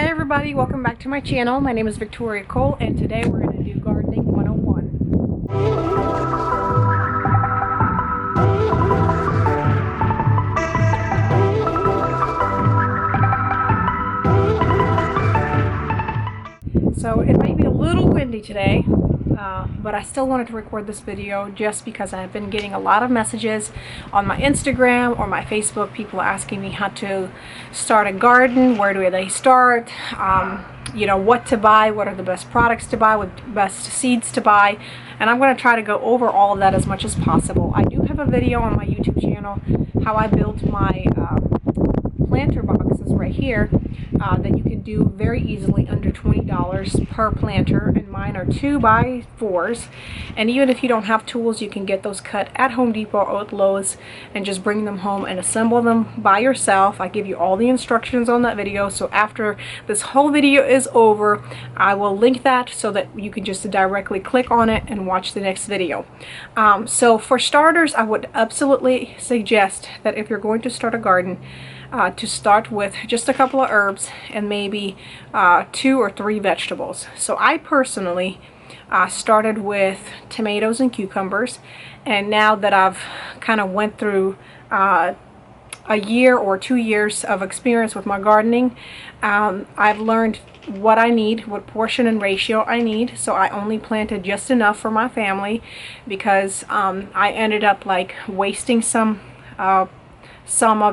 Hi everybody, welcome back to my channel. My name is Viktoriya Cole and today we're going to do Gardening 101. So it may be a little windy today, but I still wanted to record this video just because I've been getting a lot of messages on my Instagram or my Facebook, people asking me how to start a garden, where do they start, you know, what to buy, what are the best products to buy, what best seeds to buy, and I'm going to try to go over all of that as much as possible. I do have a video on my YouTube channel how I built my planter boxes right here that you can do very easily under $20 per planter, and mine are 2x4s, and even if you don't have tools you can get those cut at Home Depot or at Lowe's and just bring them home and assemble them by yourself. I give you all the instructions on that video, so after this whole video is over I will link that so that you can just directly click on it and watch the next video. So for starters, I would absolutely suggest that if you're going to start a garden, to start with just a couple of herbs and maybe 2 or 3 vegetables. So I personally started with tomatoes and cucumbers, and now that I've kind of went through a year or 2 years of experience with my gardening, I've learned what I need, what portion and ratio I need. So I only planted just enough for my family because I ended up like wasting some of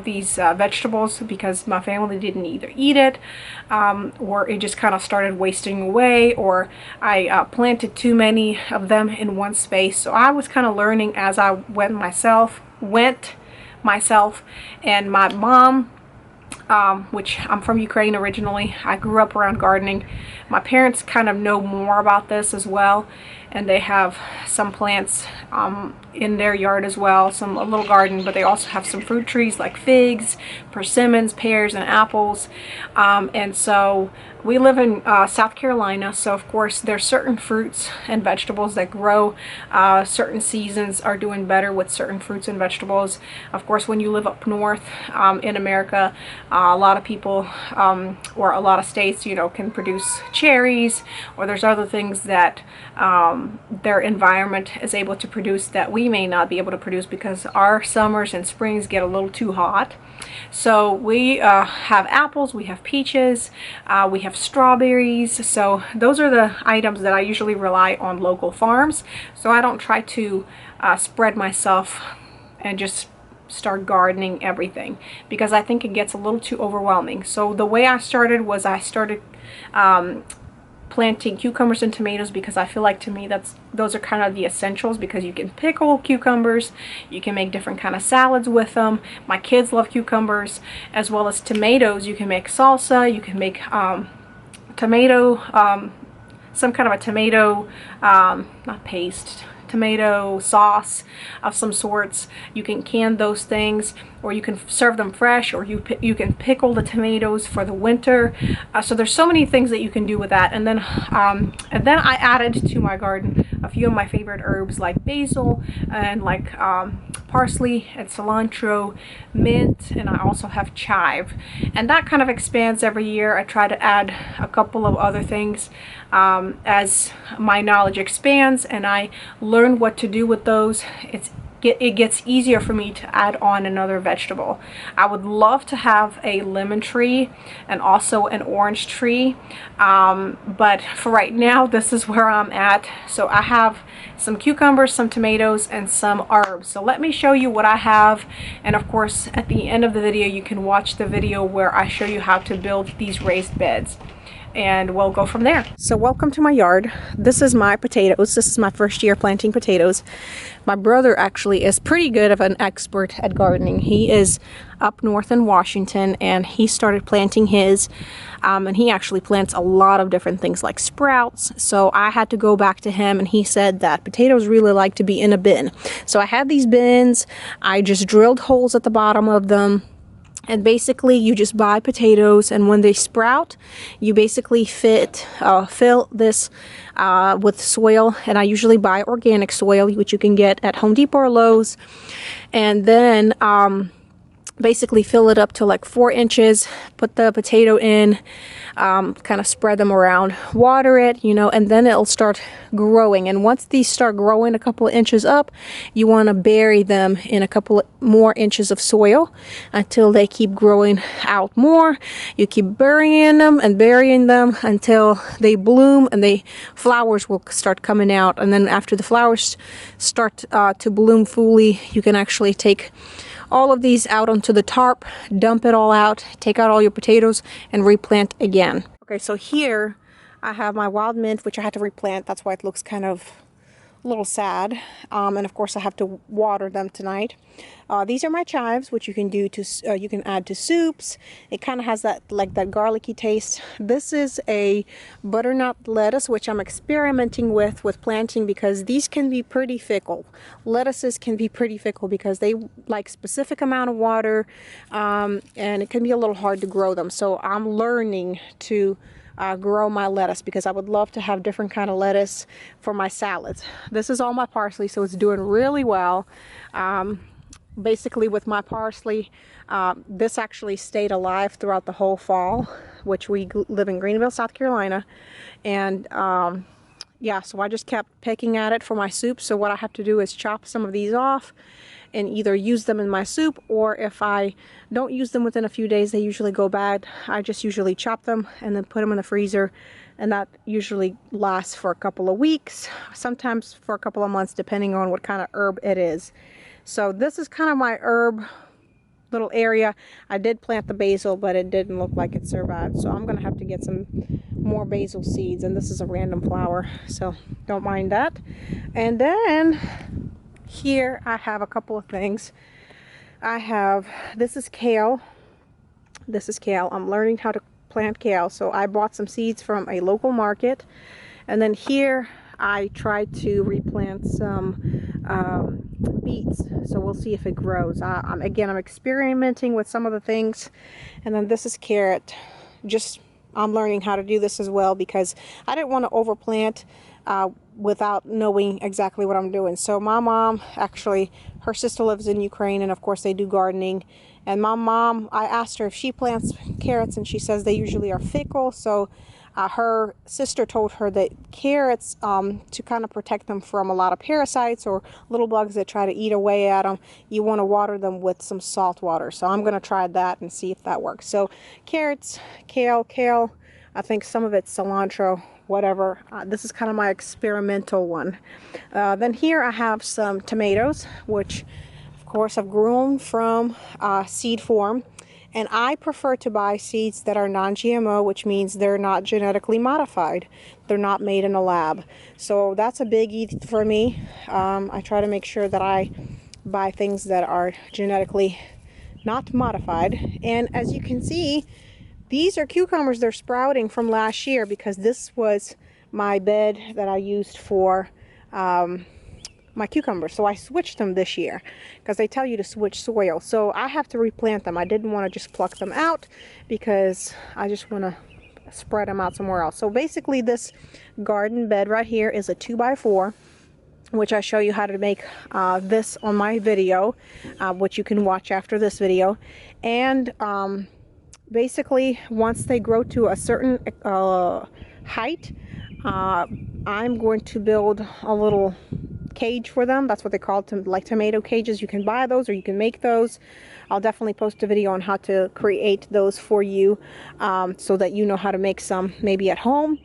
these vegetables because my family didn't either eat it or it just kind of started wasting away, or I planted too many of them in one space. So I was kind of learning as I went myself, and my mom, which I'm from Ukraine originally, I grew up around gardening. My parents kind of know more about this as well, and they have some plants in their yard as well, a little garden, but they also have some fruit trees like figs, persimmons, pears, and apples. And so we live in South Carolina, so of course there's certain fruits and vegetables that grow. Certain seasons are doing better with certain fruits and vegetables. Of course, when you live up north in America, a lot of people or a lot of states, you know, can produce cherries, or there's other things that their environment is able to produce that we may not be able to produce because our summers and springs get a little too hot. So we have apples, we have peaches, we have strawberries. So those are the items that I usually rely on local farms, so I don't try to spread myself and just start gardening everything because I think it gets a little too overwhelming. So the way I started was I started planting cucumbers and tomatoes because I feel like, to me, those are kind of the essentials, because you can pickle cucumbers, you can make different kind of salads with them. My kids love cucumbers, as well as tomatoes. You can make salsa, you can make tomato, some kind of a tomato, not paste, tomato sauce of some sorts. You can can those things, or you can serve them fresh, or you can pickle the tomatoes for the winter. So there's so many things that you can do with that. And then I added to my garden a few of my favorite herbs like basil and like parsley and cilantro, mint, and I also have chive, and that kind of expands every year. I try to add a couple of other things as my knowledge expands and I learn what to do with those. It gets easier for me to add on another vegetable. I would love to have a lemon tree and also an orange tree, but for right now this is where I'm at. So I have some cucumbers, some tomatoes, and some herbs. So let me show you what I have, and of course at the end of the video you can watch the video where I show you how to build these raised beds, and we'll go from there. So welcome to my yard. This is my potatoes. This is my first year planting potatoes. My brother actually is pretty good of an expert at gardening. He is up north in Washington, and he started planting his, and he actually plants a lot of different things like sprouts. So I had to go back to him, and he said that potatoes really like to be in a bin. So I had these bins. I just drilled holes at the bottom of them. And basically you just buy potatoes, and when they sprout you basically fill this with soil, and I usually buy organic soil, which you can get at Home Depot or Lowe's. And then basically fill it up to like 4 inches, put the potato in, kind of spread them around, water it, you know, and then it'll start growing. And once these start growing a couple of inches up, you want to bury them in a couple more inches of soil until they keep growing out more. You keep burying them and burying them until they bloom, and the flowers will start coming out. And then after the flowers start to bloom fully, you can actually take all of these out onto the tarp, dump it all out, take out all your potatoes, and replant again. Okay, so here I have my wild mint, which I had to replant. That's why it looks kind of a little sad. And of course I have to water them tonight. These are my chives, which you can do to you can add to soups. It kind of has that like that garlicky taste. This is a butternut lettuce, which I'm experimenting with planting, because these can be pretty fickle. Lettuces can be pretty fickle because they like specific amount of water, and it can be a little hard to grow them. So I'm learning to grow my lettuce, because I would love to have different kind of lettuce for my salads. This is all my parsley, so it's doing really well. Basically with my parsley, this actually stayed alive throughout the whole fall, which we live in Greenville, South Carolina. And yeah, so I just kept picking at it for my soup. So what I have to do is chop some of these off and either use them in my soup, or if I don't use them within a few days, they usually go bad. I just usually chop them and then put them in the freezer, and that usually lasts for a couple of weeks, sometimes for a couple of months, depending on what kind of herb it is. So this is kind of my herb little area. I did plant the basil, but it didn't look like it survived, so I'm gonna have to get some more basil seeds. And this is a random flower, so don't mind that. And then here I have a couple of things. This is kale. This is kale. I'm learning how to plant kale, so I bought some seeds from a local market. And then here I tried to replant some beets, so we'll see if it grows. Again, I'm experimenting with some of the things. And then this is carrot. I'm learning how to do this as well, because I didn't want to overplant without knowing exactly what I'm doing. So my mom, actually, her sister lives in Ukraine, and of course they do gardening. And my mom, I asked her if she plants carrots, and she says they usually are fickle. So her sister told her that carrots, to kind of protect them from a lot of parasites or little bugs that try to eat away at them, you want to water them with some salt water. So I'm going to try that and see if that works. So carrots, kale, I think some of it's cilantro, whatever. This is kind of my experimental one. Then here I have some tomatoes, which of course I've grown from seed form. And I prefer to buy seeds that are non-GMO, which means they're not genetically modified. They're not made in a lab. So that's a biggie for me. I try to make sure that I buy things that are genetically not modified. And as you can see, these are cucumbers. They're sprouting from last year, because this was my bed that I used for my cucumbers. So I switched them this year, because they tell you to switch soil. So I have to replant them. I didn't want to just pluck them out, because I just want to spread them out somewhere else. So basically this garden bed right here is a 2x4, which I show you how to make this on my video, which you can watch after this video. And basically once they grow to a certain height, I'm going to build a little cage for them. That's what they call them, like tomato cages. You can buy those or you can make those. I'll definitely post a video on how to create those for you, so that you know how to make some maybe at home,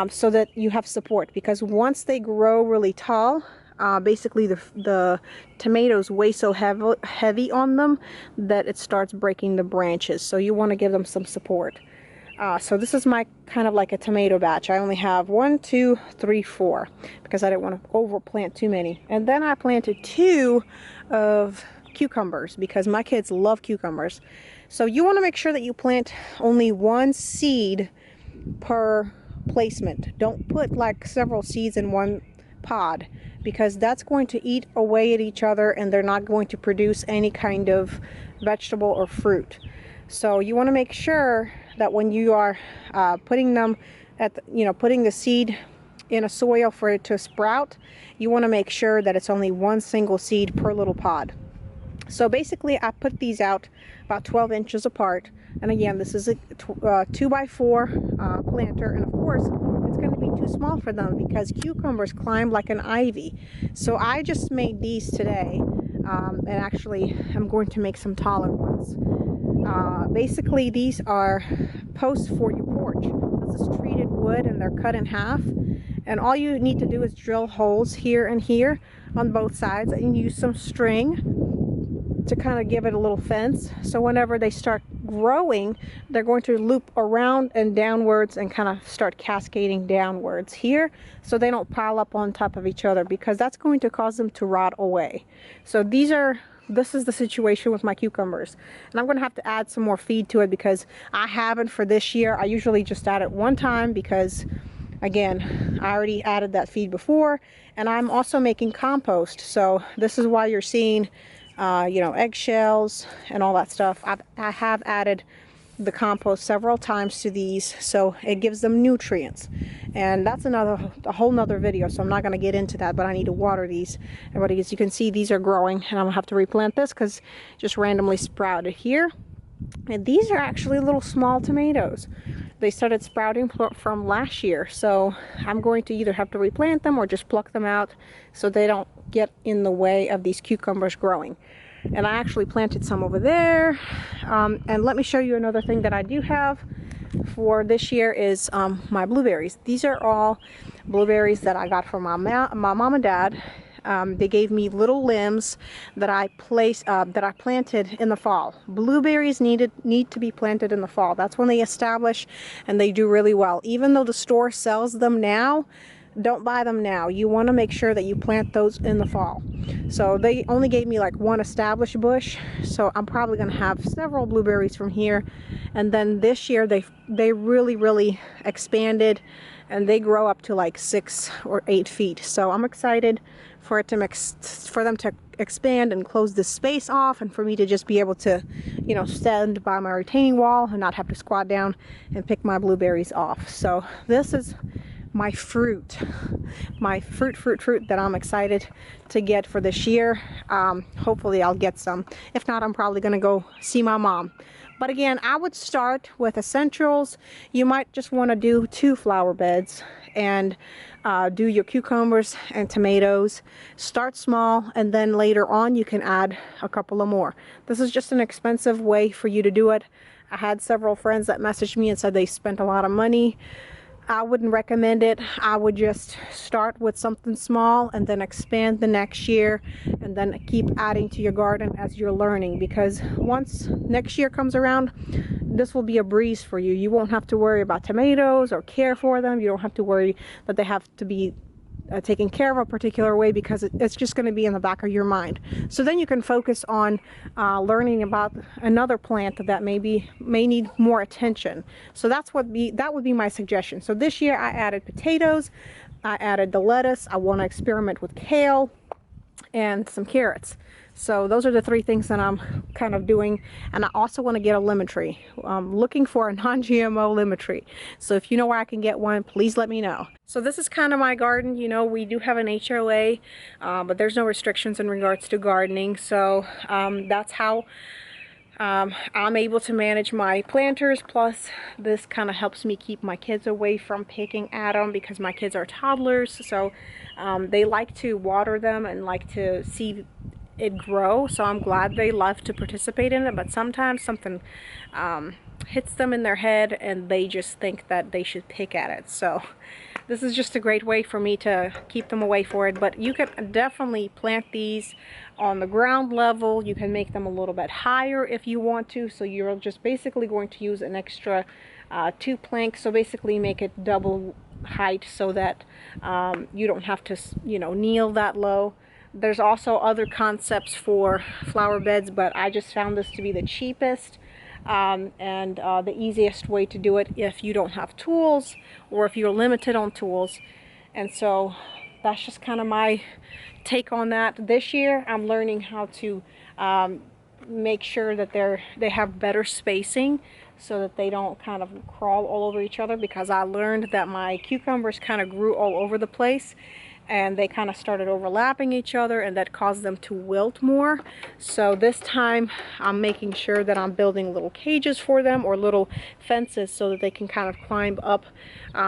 so that you have support. Because once they grow really tall, basically the tomatoes weigh so heavy on them that it starts breaking the branches. So you want to give them some support. So this is my kind of like a tomato batch. I only have 1, 2, 3, 4, because I didn't want to overplant too many. And then I planted 2 of cucumbers, because my kids love cucumbers. So you want to make sure that you plant only 1 seed per placement. Don't put like several seeds in one pod, because that's going to eat away at each other, and they're not going to produce any kind of vegetable or fruit. So you want to make sure that when you are putting them putting the seed in a soil for it to sprout, you want to make sure that it's only 1 single seed per little pod. So basically I put these out about 12 inches apart, and again, this is a 2x4 planter, and of course it's going to be too small for them because cucumbers climb like an ivy. So I just made these today, and actually I'm going to make some taller ones. Basically these are posts for your porch. This is treated wood and they're cut in half, and all you need to do is drill holes here and here on both sides and use some string to kind of give it a little fence. So whenever they start growing, they're going to loop around and downwards and kind of start cascading downwards here, so they don't pile up on top of each other, because that's going to cause them to rot away. So this is the situation with my cucumbers, and I'm going to have to add some more feed to it because I haven't for this year. I usually just add it one time because, again, I already added that feed before, and I'm also making compost. So this is why you're seeing you know, eggshells and all that stuff. I have added the compost several times to these, so it gives them nutrients, and that's a whole nother video, so I'm not going to get into that. But I need to water these, and as you can see, these are growing, and I'm gonna have to replant this because just randomly sprouted here. And these are actually little small tomatoes. They started sprouting from last year, so I'm going to either have to replant them or just pluck them out so they don't get in the way of these cucumbers growing. And I actually planted some over there. And let me show you another thing that I do have for this year is my blueberries. These are all blueberries that I got from my mom and dad. They gave me little limbs that I planted in the fall. Blueberries need to be planted in the fall. That's when they establish and they do really well. Even though the store sells them now, don't buy them now. You want to make sure that you plant those in the fall. So they only gave me like one established bush, so I'm probably going to have several blueberries from here. And then this year they really expanded, and they grow up to like 6 or 8 feet. So I'm excited for them to expand and close this space off, and for me to just be able to, you know, stand by my retaining wall and not have to squat down and pick my blueberries off. So this is my fruit that I'm excited to get for this year. Hopefully I'll get some. If not, I'm probably gonna go see my mom. But again, I would start with essentials. You might just want to do 2 flower beds and do your cucumbers and tomatoes. Start small, and then later on you can add a couple of more. This is just an expensive way for you to do it. I had several friends that messaged me and said they spent a lot of money. I wouldn't recommend it. I would just start with something small and then expand the next year, and then keep adding to your garden as you're learning, because once next year comes around, this will be a breeze for you. You won't have to worry about tomatoes or care for them. You don't have to worry that they have to be taken care of a particular way, because it's just going to be in the back of your mind. So then you can focus on learning about another plant that may need more attention. So that would be my suggestion. So this year I added potatoes, I added the lettuce, I want to experiment with kale and some carrots. So those are the 3 things that I'm kind of doing. And I also want to get a lemon tree. I'm looking for a non-GMO lemon tree. So if you know where I can get one, please let me know. So this is kind of my garden. You know, we do have an HOA, but there's no restrictions in regards to gardening. So that's how I'm able to manage my planters. Plus this kind of helps me keep my kids away from picking at them, because my kids are toddlers. So they like to water them and like to see it grow, so I'm glad they love to participate in it. But sometimes something hits them in their head and they just think that they should pick at it. So this is just a great way for me to keep them away for it. But you can definitely plant these on the ground level. You can make them a little bit higher if you want to. So you're just basically going to use an extra 2 planks, so basically make it double height, so that you don't have to, you know, kneel that low. There's also other concepts for flower beds, but I just found this to be the cheapest and the easiest way to do it if you don't have tools, or if you're limited on tools. And so that's just kind of my take on that. This year I'm learning how to make sure that they have better spacing, so that they don't kind of crawl all over each other, because I learned that my cucumbers kind of grew all over the place. and they kind of started overlapping each other, and that caused them to wilt more. So this time I'm making sure that I'm building little cages for them, or little fences, so that they can kind of climb up,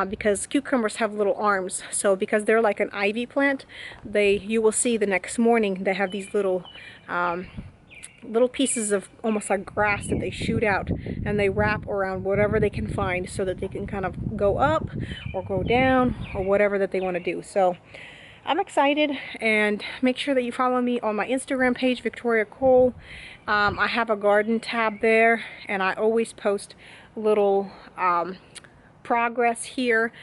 because cucumbers have little arms. So because they're like an ivy plant, you will see the next morning they have these little little pieces of almost like grass that they shoot out, and they wrap around whatever they can find, so that they can kind of go up or go down, or whatever that they want to do. So I'm excited, and make sure that you follow me on my Instagram page, Viktoriya Cole. I have a garden tab there, and I always post little progress here,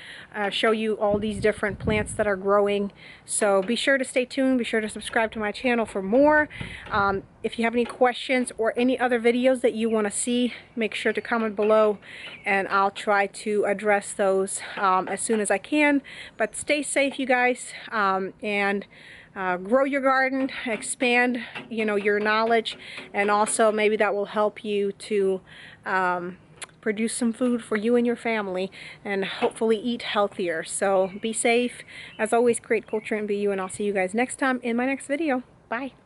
show you all these different plants that are growing. So be sure to stay tuned, be sure to subscribe to my channel for more. If you have any questions or any other videos that you want to see, make sure to comment below, and I'll try to address those as soon as I can. But stay safe, you guys, and grow your garden, expand, your knowledge, and also maybe that will help you to produce some food for you and your family, and hopefully eat healthier. So be safe. As always, create culture and be you, and I'll see you guys next time in my next video. Bye.